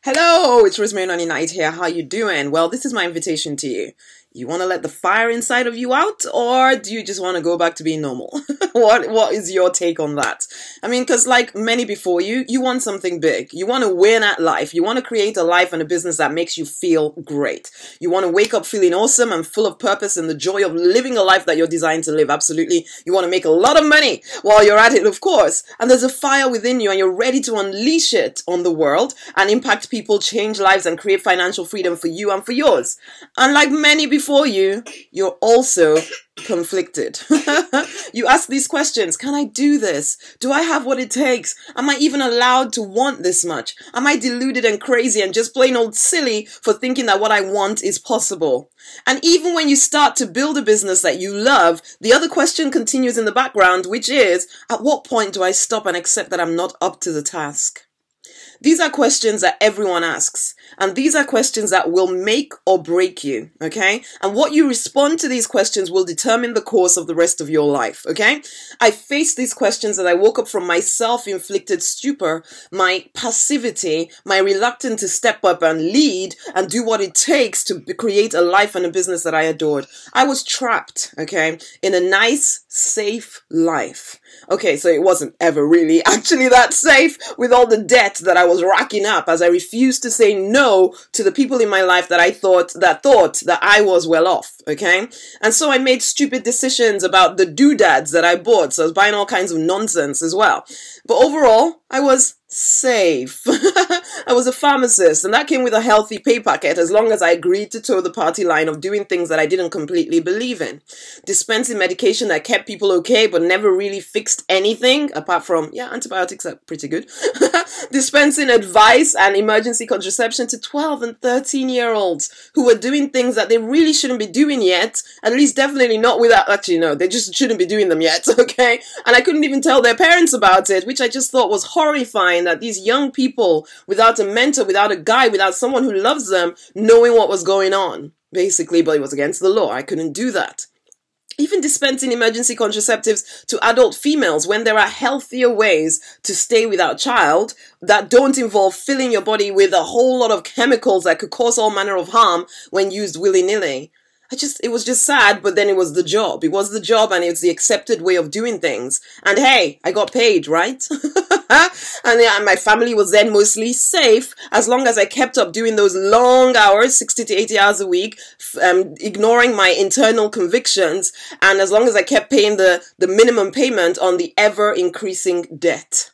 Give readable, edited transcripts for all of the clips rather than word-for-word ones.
Hello, it's Rosemary Nonny here. How you doing? Well, this is my invitation to you. You want to let the fire inside of you out, or do you just want to go back to being normal? What is your take on that? I mean, because like many before you, you want something big. You want to win at life. You want to create a life and a business that makes you feel great. You want to wake up feeling awesome and full of purpose and the joy of living a life that you're designed to live. Absolutely. You want to make a lot of money while you're at it, of course. And there's a fire within you and you're ready to unleash it on the world and impact people, change lives, and create financial freedom for you and for yours. And like many before you, you're also conflicted. You ask these questions. Can I do this? Do I have what it takes? Am I even allowed to want this much? Am I deluded and crazy and just plain old silly for thinking that what I want is possible? And even when you start to build a business that you love, the other question continues in the background, which is, at what point do I stop and accept that I'm not up to the task? These are questions that everyone asks, and these are questions that will make or break you, okay? And what you respond to these questions will determine the course of the rest of your life, okay? I faced these questions as I woke up from my self-inflicted stupor, my passivity, my reluctance to step up and lead and do what it takes to create a life and a business that I adored. I was trapped, okay, in a nice, safe life. Okay, so it wasn't ever really actually that safe with all the debt that I was racking up as I refused to say no to the people in my life that thought that I was well off, okay? And so I made stupid decisions about the doodads that I bought, so I was buying all kinds of nonsense as well. But overall, I was safe. I was a pharmacist, and that came with a healthy pay packet as long as I agreed to toe the party line of doing things that I didn't completely believe in. Dispensing medication that kept people okay but never really fixed anything, apart from, yeah, antibiotics are pretty good. Dispensing advice and emergency contraception to 12 and 13-year-olds who were doing things that they really shouldn't be doing yet, at least definitely not without, actually no, they just shouldn't be doing them yet, okay? And I couldn't even tell their parents about it, which I just thought was horrifying, that these young people, without a mentor, without a guide, without someone who loves them, knowing what was going on, basically, but it was against the law. I couldn't do that. Even dispensing emergency contraceptives to adult females when there are healthier ways to stay without child that don't involve filling your body with a whole lot of chemicals that could cause all manner of harm when used willy-nilly. It was just sad, but then it was the job. It was the job and it's the accepted way of doing things. And hey, I got paid, right? And yeah, my family was then mostly safe as long as I kept up doing those long hours, 60 to 80 hours a week, ignoring my internal convictions, and as long as I kept paying the minimum payment on the ever-increasing debt.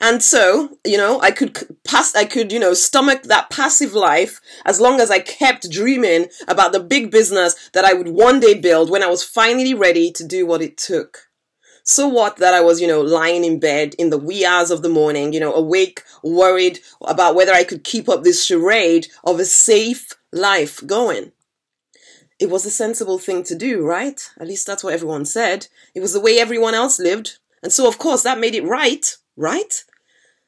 And so, I could stomach that passive life as long as I kept dreaming about the big business that I would one day build when I was finally ready to do what it took. So what that I was, lying in bed in the wee hours of the morning, awake, worried about whether I could keep up this charade of a safe life going. It was a sensible thing to do, right? At least that's what everyone said. It was the way everyone else lived. And so, of course, that made it right, right?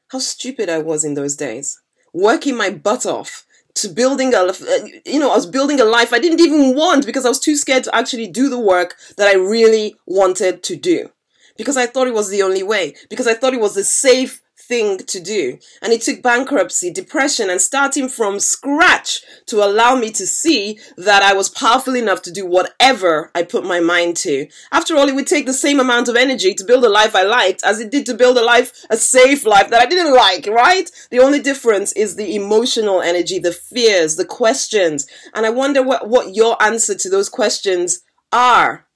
How stupid I was in those days. Working my butt off to building I was building a life I didn't even want because I was too scared to actually do the work that I really wanted to do. Because I thought it was the only way. Because I thought it was the safe thing to do. And it took bankruptcy, depression, and starting from scratch to allow me to see that I was powerful enough to do whatever I put my mind to. After all, it would take the same amount of energy to build a life I liked as it did to build a safe life that I didn't like, right? The only difference is the emotional energy, the fears, the questions. And I wonder what your answer to those questions are.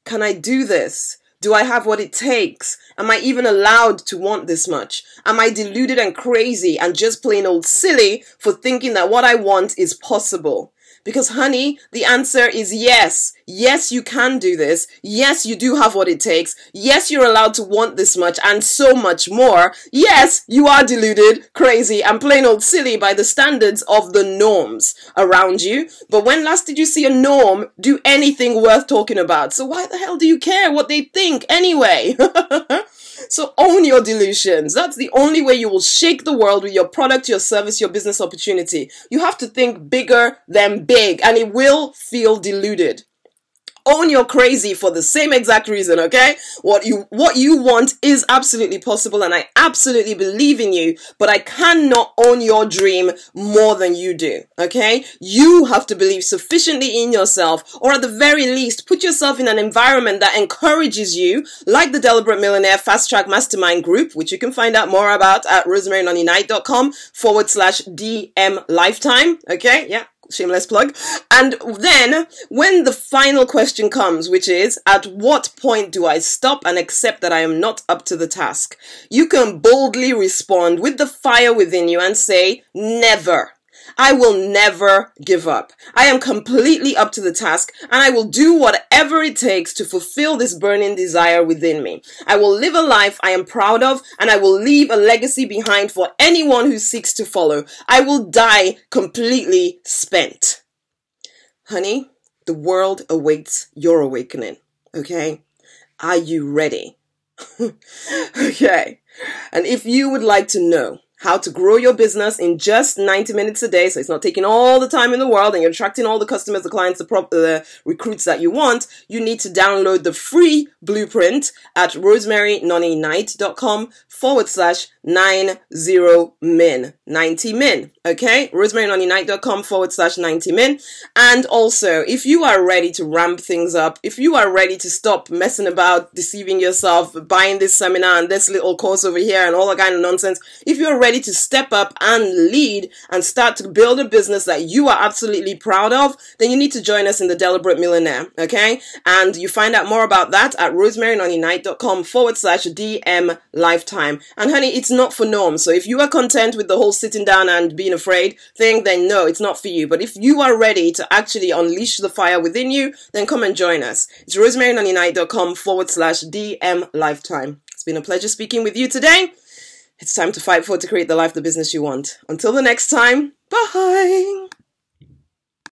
Can I do this? Do I have what it takes? Am I even allowed to want this much? Am I deluded and crazy and just plain old silly for thinking that what I want is possible? Because honey, the answer is yes. Yes, you can do this. Yes, you do have what it takes. Yes, you're allowed to want this much and so much more. Yes, you are deluded, crazy, and plain old silly by the standards of the norms around you. But when last did you see a norm do anything worth talking about? So why the hell do you care what they think anyway? So own your delusions. That's the only way you will shake the world with your product, your service, your business opportunity. You have to think bigger than big, and it will feel deluded. own your crazy for the same exact reason, okay? What you want is absolutely possible, and I absolutely believe in you, but I cannot own your dream more than you do, okay? You have to believe sufficiently in yourself, or at the very least, put yourself in an environment that encourages you, like the Deliberate Millionaire Fast Track Mastermind Group, which you can find out more about at rosemarynonnyknight.com/DM lifetime, okay? Yeah. Shameless plug. And then when the final question comes, which is, at what point do I stop and accept that I am not up to the task? You can boldly respond with the fire within you and say, never. I will never give up. I am completely up to the task, and I will do whatever it takes to fulfill this burning desire within me. I will live a life I am proud of, and I will leave a legacy behind for anyone who seeks to follow. I will die completely spent. Honey, the world awaits your awakening, okay? Are you ready? Okay. And if you would like to know how to grow your business in just 90 minutes a day, so it's not taking all the time in the world and you're attracting all the customers, the clients, the recruits that you want, you need to download the free blueprint at rosemarynonnyknight.com/90min, 90 min, okay? rosemarynonnyknight.com/90 min. And also, if you are ready to ramp things up, if you are ready to stop messing about, deceiving yourself, buying this seminar and this little course over here and all that kind of nonsense, if you're ready to step up and lead and start to build a business that you are absolutely proud of, then you need to join us in the Deliberate Millionaire, okay? And you find out more about that at rosemarynonnyknight.com/DM lifetime. And honey, it's not for norm. So if you are content with the whole sitting down and being afraid thing, then no, it's not for you. But if you are ready to actually unleash the fire within you, then come and join us. It's rosemarynonnyknight.com/DM lifetime. It's been a pleasure speaking with you today. It's time to fight for to create the life, the business you want. Until the next time, bye.